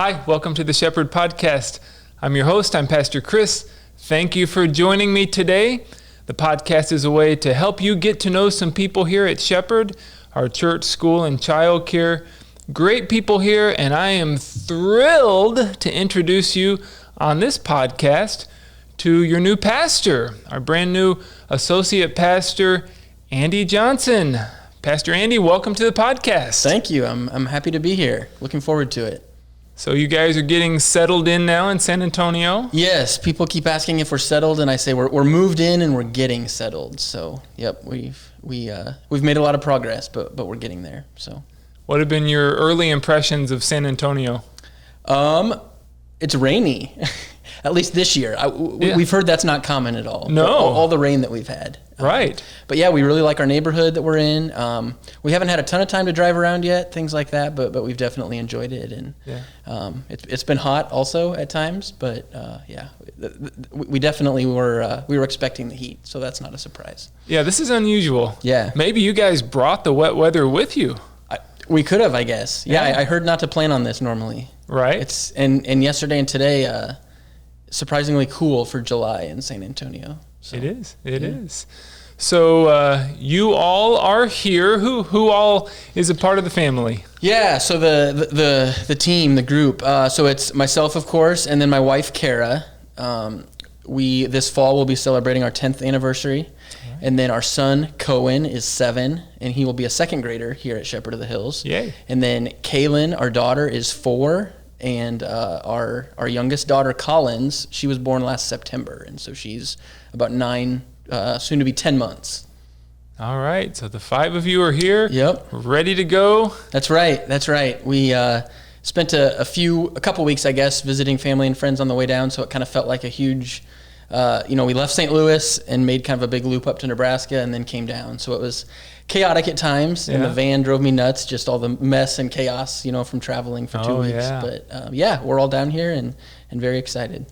Hi, welcome to the Shepherd Podcast. I'm your host, I'm Pastor Chris. Thank you for joining me today. The podcast is a way to help you get to know some people here at Shepherd, our church, school, and childcare. Great people here, and I am thrilled to introduce you on this podcast to your new pastor, our brand new associate pastor, Andy Johnson. Pastor Andy, welcome to the podcast. Thank you. I'm happy to be here. Looking forward to it. So you guys are getting settled in now in San Antonio? Yes. People keep asking if we're settled, and I say we're moved in and we're getting settled. So, yep, we've made a lot of progress, but we're getting there. So, what have been your early impressions of San Antonio? It's rainy. At least this year. We've heard that's not common at all. No. All the rain that we've had. Right. But yeah, we really like our neighborhood that we're in. We haven't had a ton of time to drive around yet, things like that, but we've definitely enjoyed it. And it's been hot also at times, but we definitely were expecting the heat, so that's not a surprise. Yeah, this is unusual. Yeah. Maybe you guys brought the wet weather with you. We could have, I guess. Yeah, I heard not to plan on this normally. Right. It's and yesterday and today, surprisingly cool for July in San Antonio. So, It is. So you all are here. Who all is a part of the family? Yeah, so the team, the group. So it's myself, of course, and then my wife, Kara. This fall we'll be celebrating our 10th anniversary. Right. And then our son, Cohen, is 7, and he will be a second grader here at Shepherd of the Hills. Yay. And then Kaylin, our daughter, is 4. And our youngest daughter, Collins, she was born last September, and so she's about 9, soon to be 10 months. All right, so the 5 of you are here. Yep, ready to go. That's right. We spent a couple weeks, I guess, visiting family and friends on the way down, so it kind of felt like a huge. We left St. Louis and made kind of a big loop up to Nebraska, and then came down. So it was chaotic at times, and the van drove me nuts, just all the mess and chaos, from traveling for 2 weeks. Yeah. But we're all down here and very excited.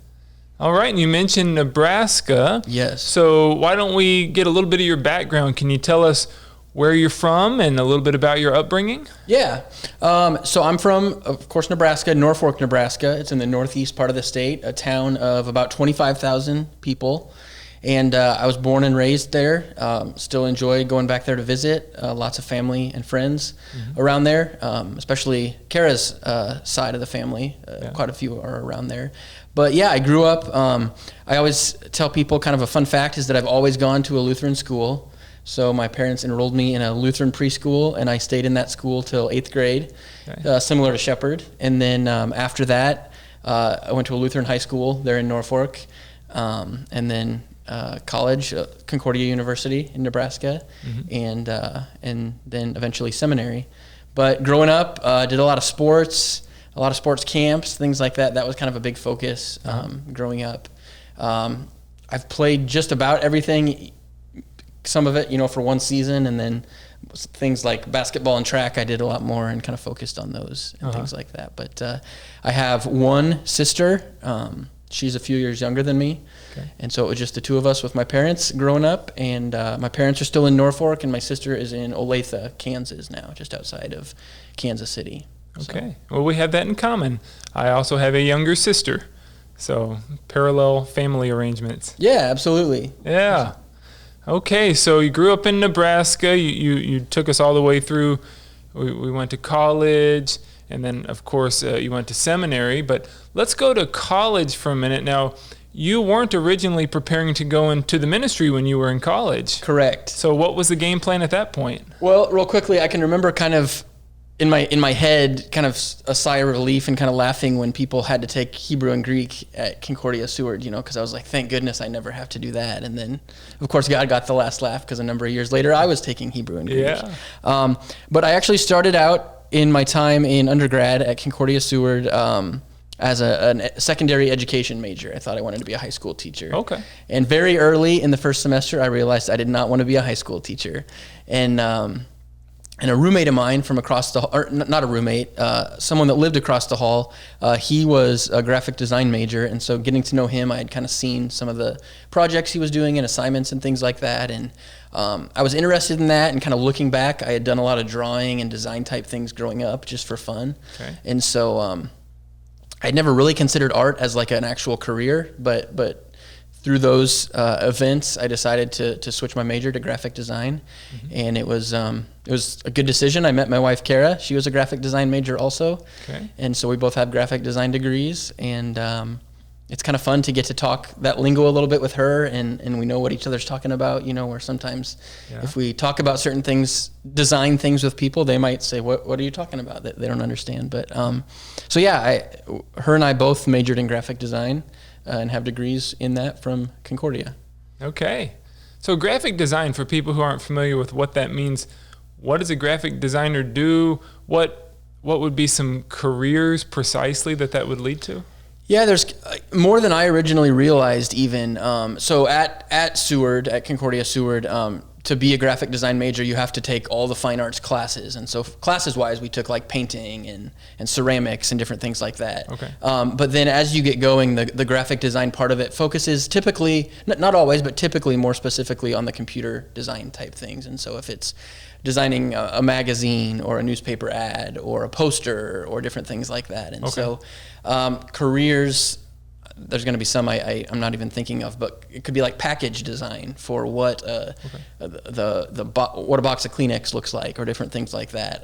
All right, and you mentioned Nebraska. Yes. So why don't we get a little bit of your background? Can you tell us where you're from and a little bit about your upbringing? Yeah. So I'm from, of course, Nebraska, Norfolk, Nebraska. It's in the northeast part of the state, a town of about 25,000 people. And I was born and raised there. Still enjoy going back there to visit. Lots of family and friends around there, especially Kara's side of the family. Quite a few are around there. But yeah, I grew up. I always tell people kind of a fun fact is that I've always gone to a Lutheran school. So my parents enrolled me in a Lutheran preschool, and I stayed in that school till 8th grade, similar to Shepherd. And then after that, I went to a Lutheran high school there in Norfolk, and then college, Concordia University in Nebraska, and then eventually seminary. But growing up, did a lot of sports camps, things like that. That was kind of a big focus growing up. I've played just about everything. Some of it, for one season, and then things like basketball and track, I did a lot more and kind of focused on those and things like that. But I have one sister. She's a few years younger than me. Okay. And so it was just the two of us with my parents growing up. And my parents are still in Norfolk, and my sister is in Olathe, Kansas now, just outside of Kansas City. Okay. Well, we have that in common. I also have a younger sister. So parallel family arrangements. Yeah, absolutely. Yeah. Okay, so you grew up in Nebraska. You took us all the way through. We went to college, and then, of course, you went to seminary. But let's go to college for a minute. Now, you weren't originally preparing to go into the ministry when you were in college. Correct. So what was the game plan at that point? Well, real quickly, I can remember kind of in my head, kind of a sigh of relief and kind of laughing when people had to take Hebrew and Greek at Concordia Seward, because I was like, thank goodness I never have to do that. And then, of course, God got the last laugh because a number of years later I was taking Hebrew and Greek. Yeah. But I actually started out in my time in undergrad at Concordia Seward as a secondary education major. I thought I wanted to be a high school teacher. Okay. And very early in the first semester, I realized I did not want to be a high school teacher. And a roommate of mine from across the, or not a roommate, someone that lived across the hall, he was a graphic design major, and so getting to know him, I had kind of seen some of the projects he was doing and assignments and things like that, and I was interested in that, and kind of looking back, I had done a lot of drawing and design type things growing up just for fun. Okay. And so I'd never really considered art as like an actual career, but through those events, I decided to switch my major to graphic design, and it was a good decision. I met my wife Kara; she was a graphic design major also, and so we both have graphic design degrees, and it's kind of fun to get to talk that lingo a little bit with her, and we know what each other's talking about. Where sometimes if we talk about certain things, design things with people, they might say, "What are you talking about?" That they don't understand. But her and I both majored in graphic design. And have degrees in that from Concordia. Okay. So graphic design, for people who aren't familiar with what that means, what does a graphic designer do? What would be some careers precisely that would lead to? Yeah, there's more than I originally realized even. So at Seward, at Concordia Seward, to be a graphic design major, you have to take all the fine arts classes. And so classes-wise, we took like painting and ceramics and different things like that. Okay. But then as you get going, the graphic design part of it focuses typically, not always, but typically more specifically on the computer design type things. And so if it's designing a magazine or a newspaper ad or a poster or different things like that. And so careers, there's going to be some I'm not even thinking of, but it could be like package design for what what a box of Kleenex looks like, or different things like that.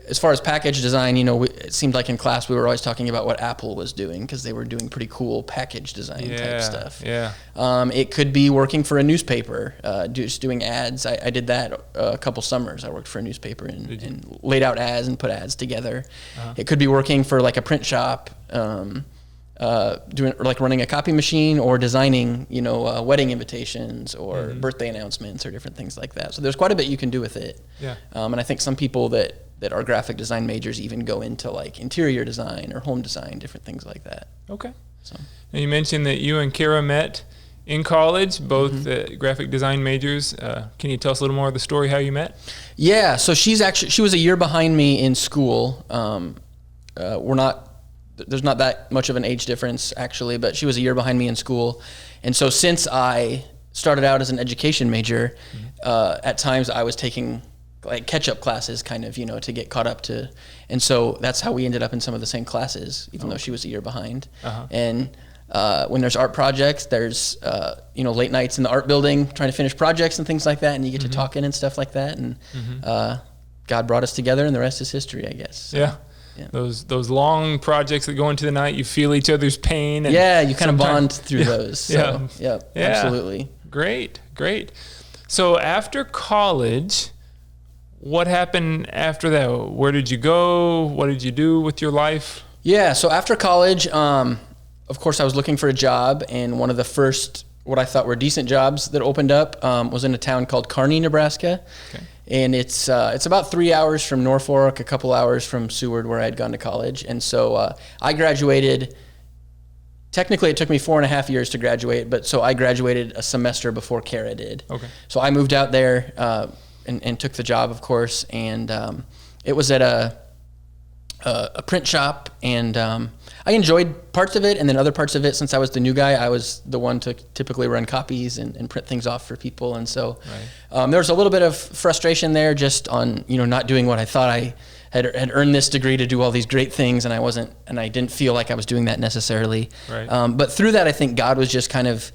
As far as package design, it seemed like in class we were always talking about what Apple was doing, because they were doing pretty cool package design type stuff. Yeah. It could be working for a newspaper, just doing ads. I did that a couple summers. I worked for a newspaper and laid out ads and put ads together. It could be working for like a print shop. Doing like running a copy machine, or designing, wedding invitations or birthday announcements or different things like that. So there's quite a bit you can do with it. Yeah. And I think some people that are graphic design majors even go into like interior design or home design, different things like that. Okay. So now you mentioned that you and Kara met in college, both graphic design majors. Can you tell us a little more of the story, how you met? Yeah. So she was a year behind me in school. There's not that much of an age difference actually, but she was a year behind me in school. And so since I started out as an education major, at times I was taking like catch-up classes kind of, to get caught up to. And so that's how we ended up in some of the same classes, even though she was a year behind. And when there's art projects, there's, late nights in the art building trying to finish projects and things like that. And you get to talking and stuff like that. And God brought us together, and the rest is history, I guess. So. Yeah. Yeah. Those long projects that go into the night, you feel each other's pain. And you kind of bond through those. So, yeah, absolutely. Great. So after college, what happened after that? Where did you go? What did you do with your life? Yeah, so after college, of course, I was looking for a job, and one of the first, what I thought were decent jobs that opened up was in a town called Kearney, Nebraska. Okay. And it's about 3 hours from Norfolk, a couple hours from Seward, where I had gone to college. And so I graduated. Technically, it took me 4.5 years to graduate, but so I graduated a semester before Kara did. Okay. So I moved out there and took the job, of course. And it was at a print shop, and I enjoyed parts of it, and then other parts of it, since I was the new guy, I was the one to typically run copies and print things off for people. And so there was a little bit of frustration there, just on not doing what I thought I had earned this degree to do all these great things, and I didn't feel like I was doing that necessarily. Right. But through that, I think God was just kind of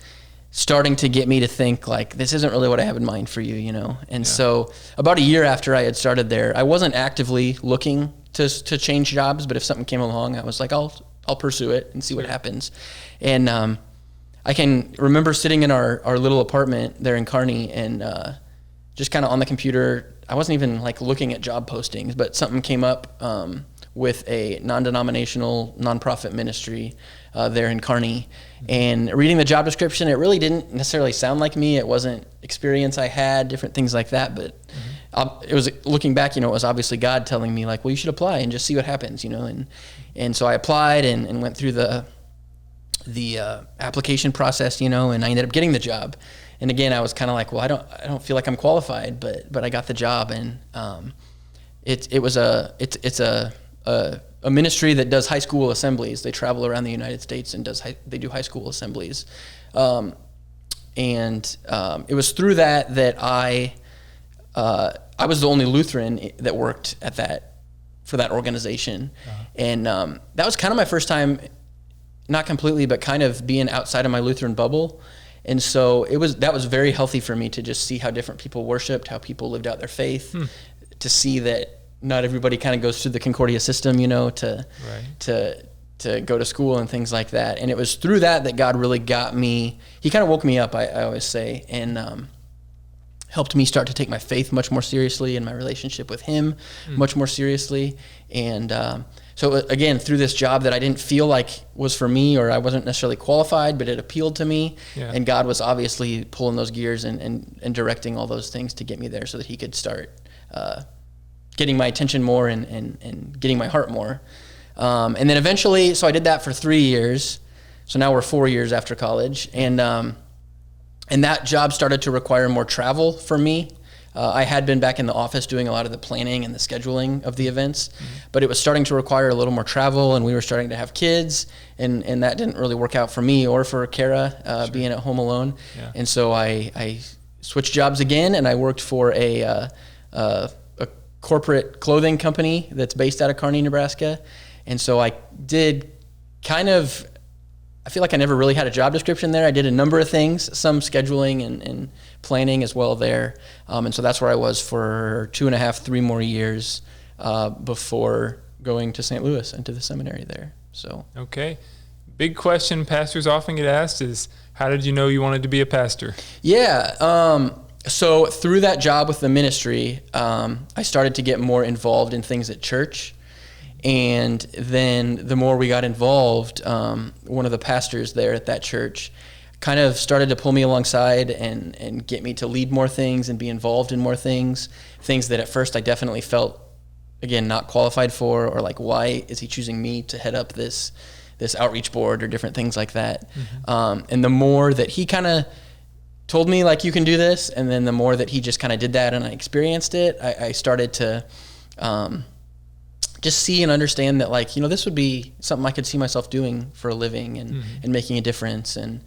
starting to get me to think like, this isn't really what I have in mind for you, And so about a year after I had started there, I wasn't actively looking to change jobs, but if something came along, I was like, I'll pursue it and see what happens. And I can remember sitting in our little apartment there in Kearney, and just kind of on the computer. I wasn't even like looking at job postings, but something came up with a non-denominational nonprofit ministry there in Kearney. And reading the job description, it really didn't necessarily sound like me. It wasn't experience I had, different things like that. But it was, looking back, it was obviously God telling me like, well, you should apply and just see what happens, And so I applied and went through the application process, and I ended up getting the job. And again, I was kind of like, well, I don't feel like I'm qualified, but I got the job. And it's a ministry that does high school assemblies. They travel around the United States and they do high school assemblies. And it was through that I was the only Lutheran that worked at for that organization. And that was kind of my first time, not completely, but kind of being outside of my Lutheran bubble. And so that was very healthy for me to just see how different people worshiped, how people lived out their faith, to see that not everybody kind of goes through the Concordia system, to go to school and things like that. And it was through that God really got me. He kind of woke me up, I always say, and helped me start to take my faith much more seriously and my relationship with him much more seriously. And so again, through this job that I didn't feel like was for me, or I wasn't necessarily qualified, but it appealed to me. Yeah. And God was obviously pulling those gears and directing all those things to get me there so that he could start getting my attention more and getting my heart more. And then eventually, so I did that for 3 years. So now we're 4 years after college. And that job started to require more travel for me. I had been back in the office doing a lot of the planning and the scheduling of the events, but it was starting to require a little more travel, and we were starting to have kids, and that didn't really work out for me or for Kara, being at home alone. Yeah. And so I switched jobs again, and I worked for a corporate clothing company that's based out of Kearney, Nebraska. And so I did I feel like I never really had a job description there. I did a number of things, some scheduling and planning as well there. And so that's where I was for 2.5, 3 more years before going to St. Louis and to the seminary there. So okay. Big question pastors often get asked is, how did you know you wanted to be a pastor? Yeah. So through that job with the ministry, I started to get more involved in things at church. And then the more we got involved, one of the pastors there at that church kind of started to pull me alongside and get me to lead more things and be involved in more things that at first I definitely felt, again, not qualified for, or like, why is he choosing me to head up this outreach board or different things like that. And the more that he kind of told me, like, you can do this, and then the more that he just kind of did that and I experienced it, I started to just see and understand that, like, this would be something I could see myself doing for a living and making a difference. And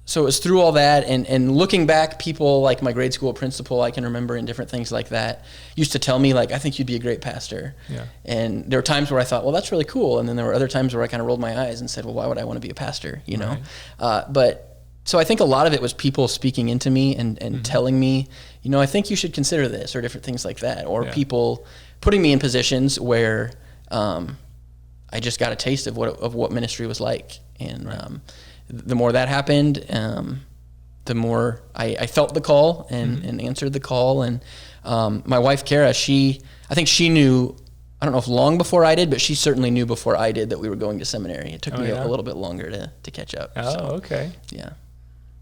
so it was through all that and looking back, people like my grade school principal, I can remember, and different things like that, used to tell me, like, I think you'd be a great pastor. Yeah. And there were times where I thought, well, that's really cool. And then there were other times where I kind of rolled my eyes and said, well, why would I want to be a pastor? But so I think a lot of it was people speaking into me and telling me, I think you should consider this, or different things like that, or people putting me in positions where I just got a taste of what ministry was like. And the more that happened, the more I felt the call and answered the call. And my wife, Kara, I think she knew, I don't know if long before I did, but she certainly knew before I did that we were going to seminary. It took me a little bit longer to catch up. Oh, so, okay. Yeah.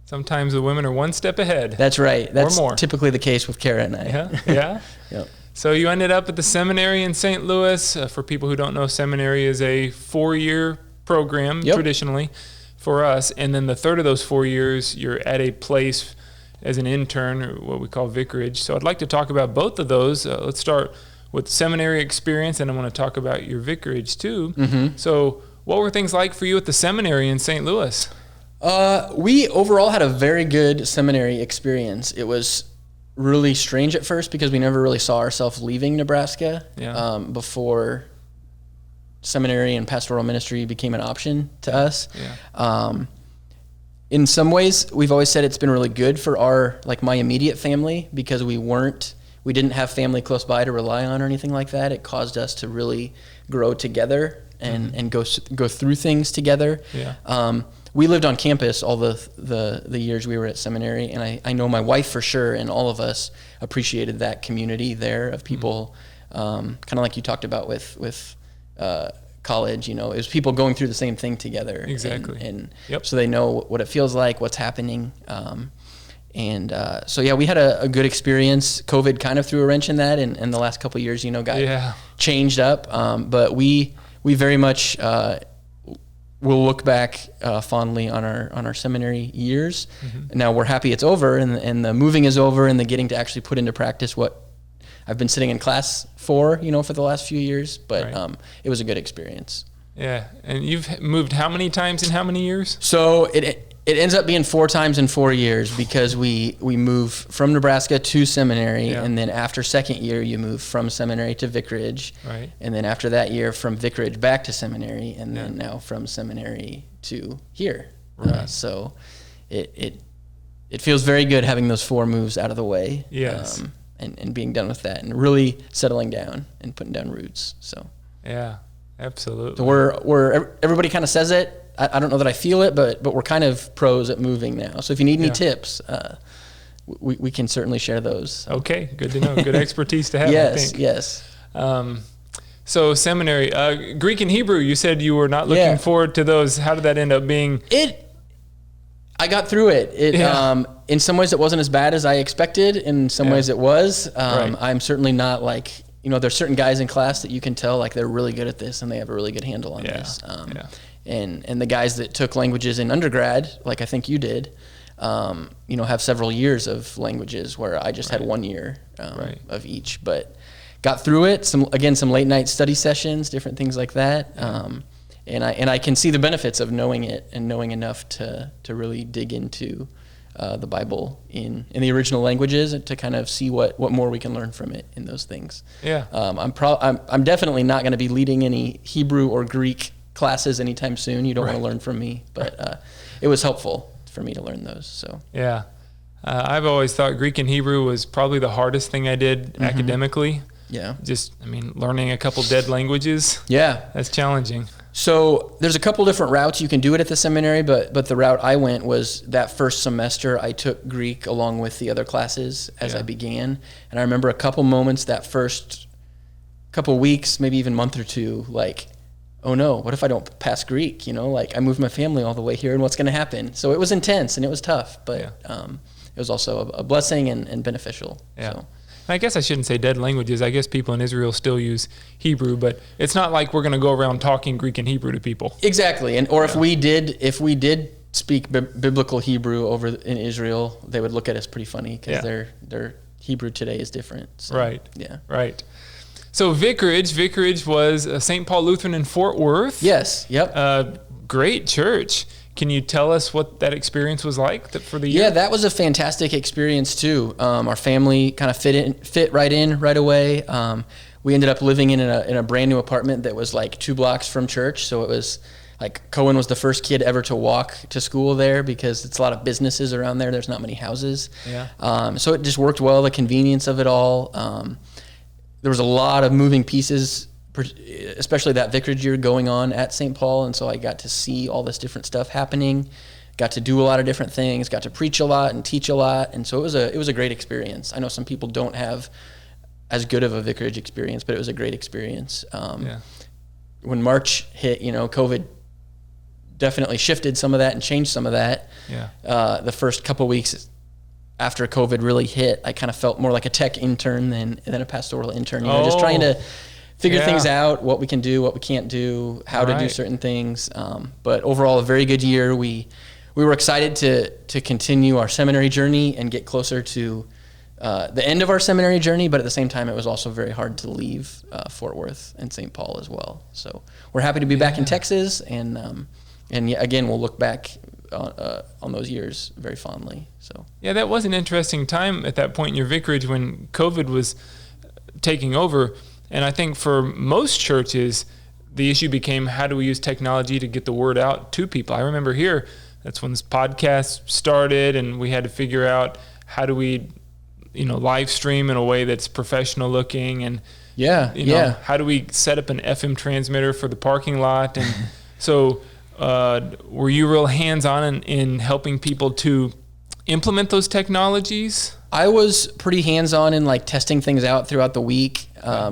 Sometimes the women are one step ahead. That's right. That's or more. Typically the case with Kara and I. Yeah. Yep. So you ended up at the seminary in St. Louis. For people who don't know, seminary is a 4-year program traditionally for us. And then the third of those 4 years, you're at a place as an intern, or what we call vicarage. So I'd like to talk about both of those. Let's start with seminary experience, and I want to talk about your vicarage too. So what were things like for you at the seminary in St. Louis? We overall had a very good seminary experience. It was really strange at first because we never really saw ourselves leaving Nebraska before seminary and pastoral ministry became an option to us. In some ways, we've always said it's been really good for my immediate family, because we didn't have family close by to rely on or anything like that. It caused us to really grow together and go through things together. We lived on campus all the years we were at seminary, and I know my wife for sure, and all of us appreciated that community there of people, kind of like you talked about with college. It was people going through the same thing together. Exactly. And so they know what it feels like, what's happening. So we had a good experience. COVID kind of threw a wrench in that, and the last couple of years, got changed up. But we very much we'll look back fondly on our seminary years. Now we're happy it's over, and the moving is over, and the getting to actually put into practice what I've been sitting in class for the last few years. But it was a good experience. Yeah, and you've moved how many times in how many years? So It ends up being 4 times in 4 years because we move from Nebraska to seminary, and then after second year you move from seminary to vicarage, right? And then after that year from vicarage back to seminary, and then now from seminary to here. Right. So it feels very good having those 4 moves out of the way. Yes. And being done with that and really settling down and putting down roots. So yeah, absolutely. So we're everybody kind of says it. I don't know that I feel it, but we're kind of pros at moving now. So if you need any tips, we can certainly share those. Okay, good to know. Good expertise to have. Yes, I think. yes. So seminary, Greek and Hebrew. You said you were not looking forward to those. How did that end up being? I got through it. In some ways, it wasn't as bad as I expected. In some ways, it was. Right. I'm certainly not like, there's certain guys in class that you can tell like they're really good at this and they have a really good handle on this. And the guys that took languages in undergrad, like I think you did, have several years of languages where I just had 1 year of each. But got through it. Some late night study sessions, different things like that. And I can see the benefits of knowing it and knowing enough to really dig into the Bible in the original languages and to kind of see what more we can learn from it in those things. Yeah. I'm definitely not going to be leading any Hebrew or Greek classes anytime soon. You don't want to learn from me, but it was helpful for me to learn those. So yeah, I've always thought Greek and Hebrew was probably the hardest thing I did academically. Yeah. Learning a couple dead languages. Yeah. That's challenging. So there's a couple different routes you can do it at the seminary, but the route I went was that first semester I took Greek along with the other classes as I began. And I remember a couple moments that first couple weeks, maybe even month or two, like, oh no, what if I don't pass Greek? Like I moved my family all the way here and what's going to happen? So it was intense and it was tough, but it was also a blessing and beneficial. Yeah. So. I guess I shouldn't say dead languages. I guess people in Israel still use Hebrew, but it's not like we're going to go around talking Greek and Hebrew to people. Exactly. Or if we did speak biblical Hebrew over in Israel, they would look at us pretty funny because their Hebrew today is different. So, right. Yeah. Right. So Vicarage was St. Paul Lutheran in Fort Worth. Yes. Yep. Great church. Can you tell us what that experience was like for the year? Yeah, that was a fantastic experience too. Our family kind of fit right in right away. We ended up living in a brand new apartment that was like 2 blocks from church. So it was like Cohen was the first kid ever to walk to school there because it's a lot of businesses around there. There's not many houses. Yeah. So it just worked well, the convenience of it all. There was a lot of moving pieces, especially that vicarage year going on at St. Paul, and so I got to see all this different stuff happening, got to do a lot of different things, got to preach a lot and teach a lot, and so it was a great experience. I know some people don't have as good of a vicarage experience, but it was a great experience. When March hit, COVID definitely shifted some of that and changed some of that. Yeah. The first couple weeks after COVID really hit, I kind of felt more like a tech intern than a pastoral intern, just trying to figure things out, what we can do, what we can't do, how to do certain things. But overall, a very good year. We were excited to continue our seminary journey and get closer to the end of our seminary journey, but at the same time, it was also very hard to leave Fort Worth and St. Paul as well. So we're happy to be back in Texas, and again, we'll look back on those years very fondly. So yeah, that was an interesting time at that point in your vicarage when COVID was taking over. And I think for most churches, the issue became how do we use technology to get the word out to people? I remember here, that's when this podcast started, and we had to figure out how do we, live stream in a way that's professional looking, and how do we set up an FM transmitter for the parking lot? And so were you real hands-on in helping people to implement those technologies? I was pretty hands-on in like testing things out throughout the week,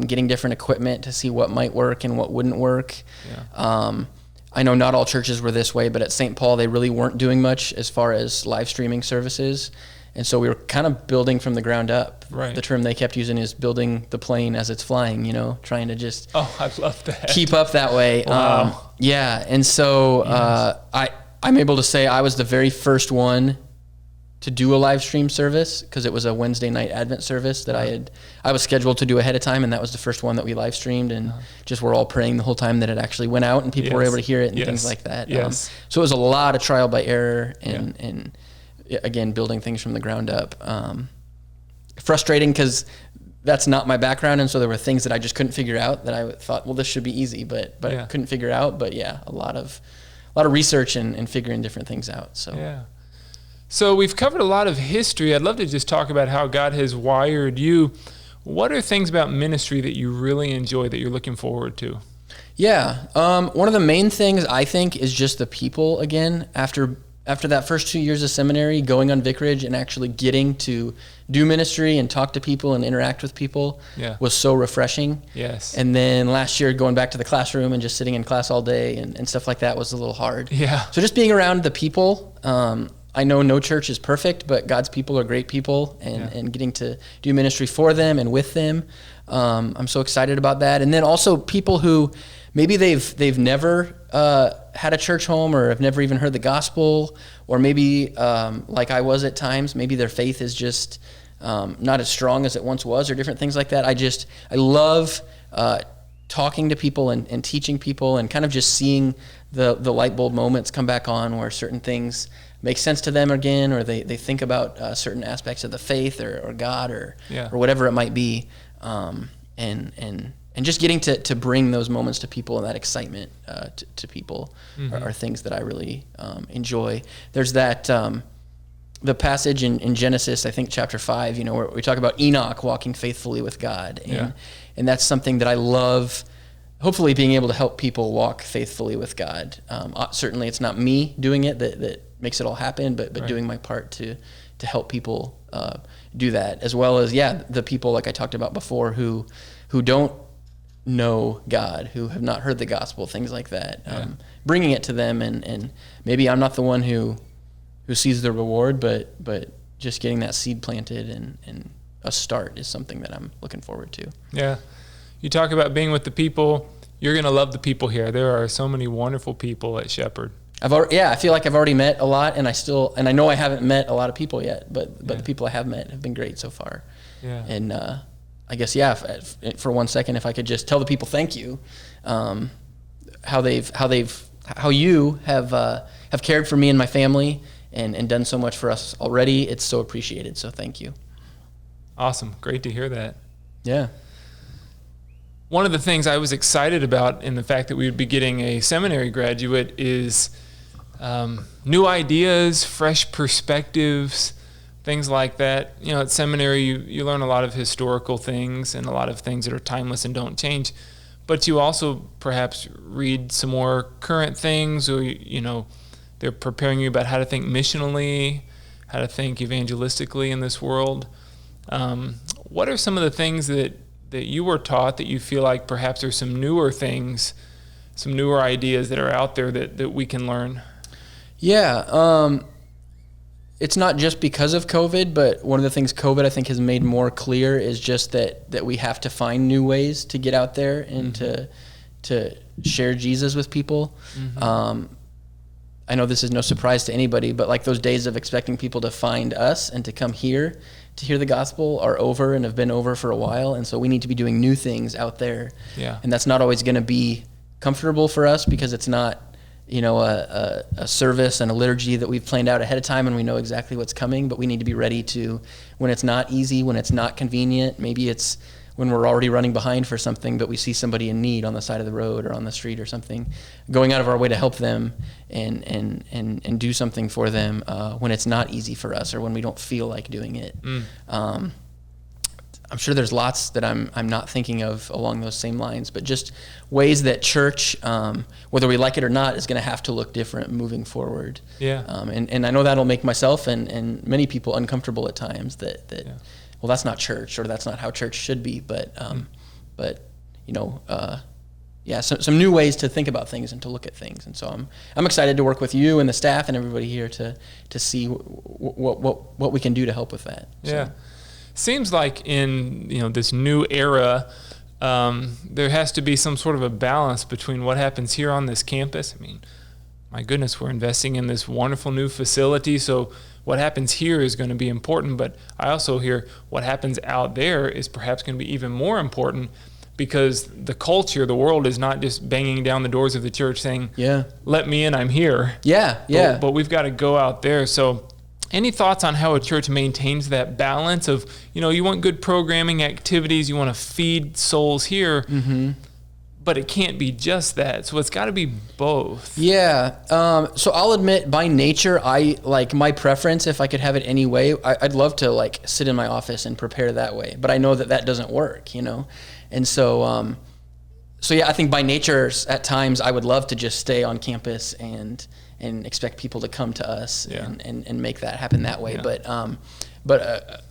getting different equipment to see what might work and what wouldn't work. Yeah. I know not all churches were this way, but at St. Paul, they really weren't doing much as far as live streaming services. And so we were kind of building from the ground up. Right. The term they kept using is building the plane as it's flying, trying to just I love that. Keep up that way. Wow. And so I'm able to say I was the very first one to do a live stream service because it was a Wednesday night Advent service that I was scheduled to do ahead of time, and that was the first one that we live streamed, and just we're all praying the whole time that it actually went out and people were able to hear it and things like that. Yes. So it was a lot of trial by error and again, building things from the ground up. Frustrating because that's not my background, and so there were things that I just couldn't figure out that I thought, well, this should be easy, but I couldn't figure out. But yeah, a lot of research and figuring different things out. So yeah. So we've covered a lot of history. I'd love to just talk about how God has wired you. What are things about ministry that you really enjoy that you're looking forward to? Yeah. One of the main things I think is just the people again. After that first 2 years of seminary, going on vicarage and actually getting to do ministry and talk to people and interact with people was so refreshing. Yes. And then last year, going back to the classroom and just sitting in class all day and stuff like that was a little hard. Yeah. So just being around the people, I know no church is perfect, but God's people are great people, and getting to do ministry for them and with them, I'm so excited about that. And then also people who maybe they've never had a church home or have never even heard the gospel, or maybe like I was at times, maybe their faith is just not as strong as it once was, or different things like that. I love talking to people and teaching people and kind of just seeing the light bulb moments come back on where certain things make sense to them again, or they think about certain aspects of the faith or God or whatever it might be, and just getting to bring those moments to people and that excitement to people are things that I really enjoy. There's that the passage in Genesis, I think chapter 5, where we talk about Enoch walking faithfully with God, and that's something that I love. Hopefully being able to help people walk faithfully with God. Certainly it's not me doing it that makes it all happen, but doing my part to help people do that, as well as the people like I talked about before who don't know God, who have not heard the gospel, things like that. Bringing it to them, and maybe I'm not the one who sees the reward, but just getting that seed planted and a start is something that I'm looking forward to. Yeah. You talk about being with the people. You're going to love the people here. There are so many wonderful people at Shepherd. I feel like I've already met a lot, and I know I haven't met a lot of people yet, but the people I have met have been great so far. Yeah. And I guess for 1 second, if I could just tell the people thank you, how you have cared for me and my family and done so much for us already. It's so appreciated. So thank you. Awesome. Great to hear that. Yeah. One of the things I was excited about in the fact that we would be getting a seminary graduate is new ideas, fresh perspectives, things like that. At seminary, you learn a lot of historical things and a lot of things that are timeless and don't change. But you also perhaps read some more current things, or, they're preparing you about how to think missionally, how to think evangelistically in this world. What are some of the things that you were taught that you feel like perhaps there's some newer things, some newer ideas that are out there that we can learn? Yeah. It's not just because of COVID, but one of the things COVID I think has made more clear is just that we have to find new ways to get out there and to share Jesus with people. I know this is no surprise to anybody, but like those days of expecting people to find us and to come here to hear the gospel are over and have been over for a while. And so we need to be doing new things out there. Yeah. And that's not always going to be comfortable for us because it's not, a service and a liturgy that we've planned out ahead of time and we know exactly what's coming, but we need to be ready to, when it's not easy, when it's not convenient, maybe it's when we're already running behind for something, but we see somebody in need on the side of the road or on the street or something, going out of our way to help them and do something for them when it's not easy for us or when we don't feel like doing it. I'm sure there's lots that I'm not thinking of along those same lines, but just ways that church, whether we like it or not, is going to have to look different moving forward. Yeah. And I know that'll make myself and many people uncomfortable at times well, that's not church, or that's not how church should be. But some new ways to think about things and to look at things. And so I'm excited to work with you and the staff and everybody here to see what we can do to help with that. Yeah, so. Seems like in this new era, there has to be some sort of a balance between what happens here on this campus. I mean, my goodness, we're investing in this wonderful new facility, so what happens here is going to be important, but I also hear what happens out there is perhaps going to be even more important, because the culture, the world is not just banging down the doors of the church saying, let me in, I'm here. But we've got to go out there. So any thoughts on how a church maintains that balance of, you want good programming activities, you want to feed souls here, but it can't be just that. So it's got to be both. So I'll admit, by nature, I like my preference, if I could have it any way, I'd love to like sit in my office and prepare that way. But I know that doesn't work, And so, I think by nature, at times, I would love to just stay on campus and expect people to come to us and make that happen that way. But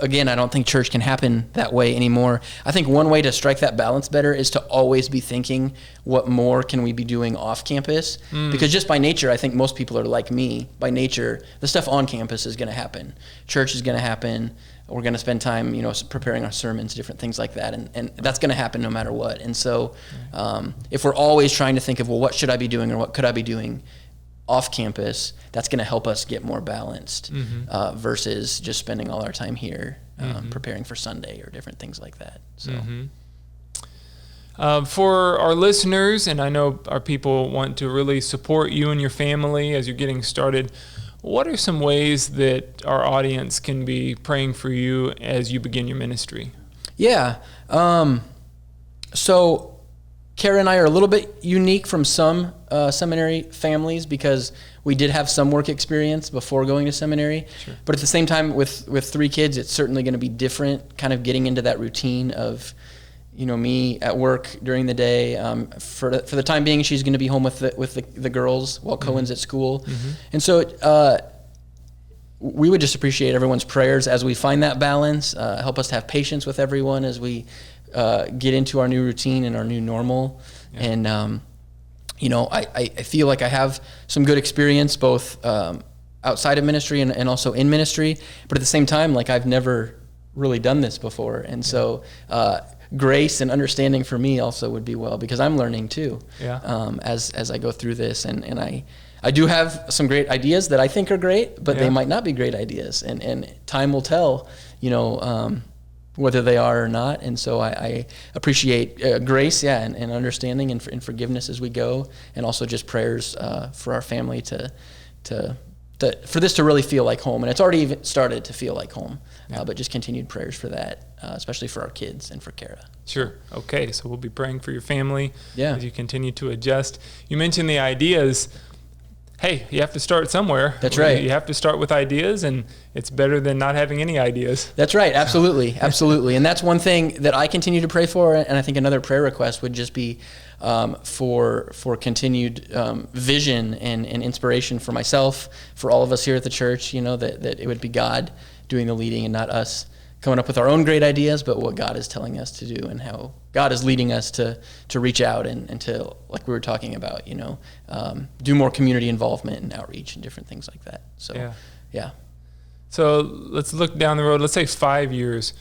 again, I don't think church can happen that way anymore. I think one way to strike that balance better is to always be thinking, what more can we be doing off campus? Because just by nature, I think most people are like me. By nature, the stuff on campus is going to happen. Church is going to happen. We're going to spend time, preparing our sermons, different things like that. And that's going to happen no matter what. And so if we're always trying to think of, well, what should I be doing or what could I be doing off campus, that's going to help us get more balanced versus just spending all our time here preparing for Sunday or different things like that. So. For our listeners, and I know our people want to really support you and your family as you're getting started, what are some ways that our audience can be praying for you as you begin your ministry? So Kara and I are a little bit unique from some seminary families because we did have some work experience before going to seminary. Sure. But at the same time, with 3 kids, it's certainly going to be different, kind of getting into that routine of, me at work during the day. For the time being, she's going to be home with the girls while Cohen's at school. And so we would just appreciate everyone's prayers as we find that balance, help us to have patience with everyone as we get into our new routine and our new normal. And, I feel like I have some good experience both outside of ministry and also in ministry, but at the same time, like I've never really done this before. And so grace and understanding for me also would be well, because I'm learning too as I go through this. And I do have some great ideas that I think are great, but they might not be great ideas. And time will tell, whether they are or not. And so I appreciate grace, and understanding and forgiveness as we go, and also just prayers for our family for this to really feel like home. And it's already even started to feel like home, but just continued prayers for that, especially for our kids and for Kara. Sure. Okay. So we'll be praying for your family as you continue to adjust. You mentioned the ideas. Hey, you have to start somewhere. That's right. You have to start with ideas, and it's better than not having any ideas. That's right. Absolutely. Absolutely. And that's one thing that I continue to pray for. And I think another prayer request would just be for continued vision and inspiration for myself, for all of us here at the church, that it would be God doing the leading and not us coming up with our own great ideas, but what God is telling us to do and how God is leading us to reach out and to, like we were talking about, do more community involvement and outreach and different things like that. So, So let's look down the road. Let's say 5 years.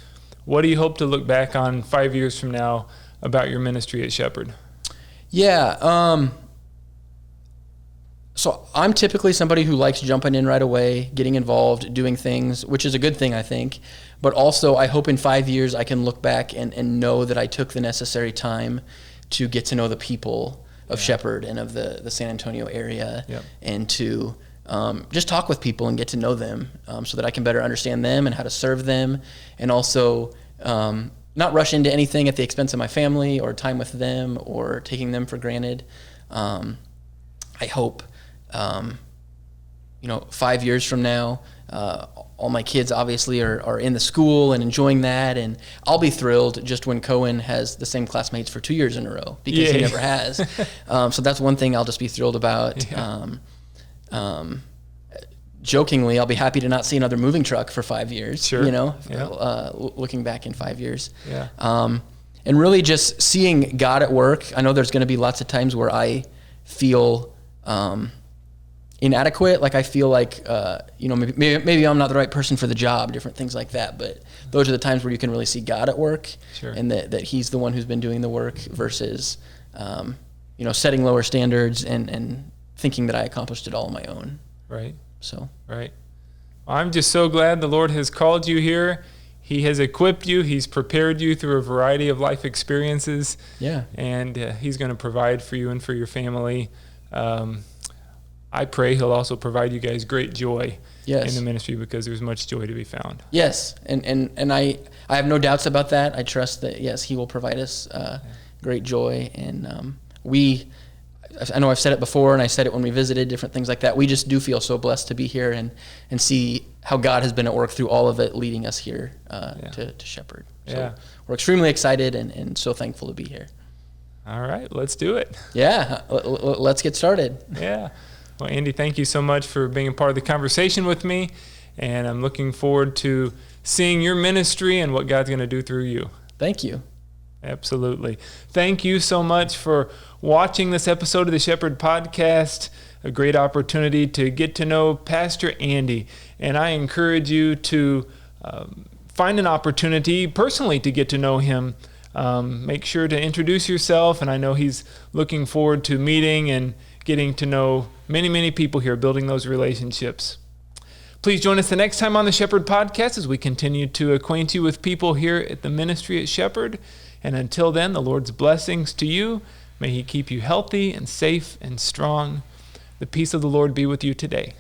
What do you hope to look back on 5 years from now about your ministry at Shepherd? So I'm typically somebody who likes jumping in right away, getting involved, doing things, which is a good thing, I think. But also, I hope in 5 years I can look back and know that I took the necessary time to get to know the people of Shepherd and of the San Antonio area, and to just talk with people and get to know them, so that I can better understand them and how to serve them, and also not rush into anything at the expense of my family or time with them or taking them for granted. I hope 5 years from now, all my kids obviously are in the school and enjoying that, and I'll be thrilled just when Cohen has the same classmates for 2 years in a row, because he never has. So that's one thing I'll just be thrilled about. Jokingly, I'll be happy to not see another moving truck for 5 years, looking back in 5 years. And really just seeing God at work. I know there's going to be lots of times where I feel inadequate, like I feel like maybe I'm not the right person for the job, different things like that, but those are the times where you can really see God at work, and that he's the one who's been doing the work versus setting lower standards and thinking that I accomplished it all on my own. Right. So right. I'm just so glad the Lord has called you here. He has equipped you. He's prepared you through a variety of life experiences. Yeah. And He's going to provide for you and for your family. I pray He'll also provide you guys great joy in the ministry, because there's much joy to be found. Yes, and I have no doubts about that. I trust that, yes, He will provide us great joy. And I know I've said it before, and I said it when we visited, different things like that. We just do feel so blessed to be here and see how God has been at work through all of it, leading us here to Shepherd. So we're extremely excited and so thankful to be here. All right, let's do it. Yeah, let's get started. Yeah. Well, Andy, thank you so much for being a part of the conversation with me, and I'm looking forward to seeing your ministry and what God's going to do through you. Thank you. Absolutely. Thank you so much for watching this episode of the Shepherd Podcast, a great opportunity to get to know Pastor Andy, and I encourage you to find an opportunity personally to get to know him. Make sure to introduce yourself, and I know he's looking forward to meeting and getting to know many people here, building those relationships. Please join us the next time on the Shepherd Podcast as we continue to acquaint you with people here at the ministry at Shepherd. And until then, the Lord's blessings to you. May He keep you healthy and safe and strong. The peace of the Lord be with you today.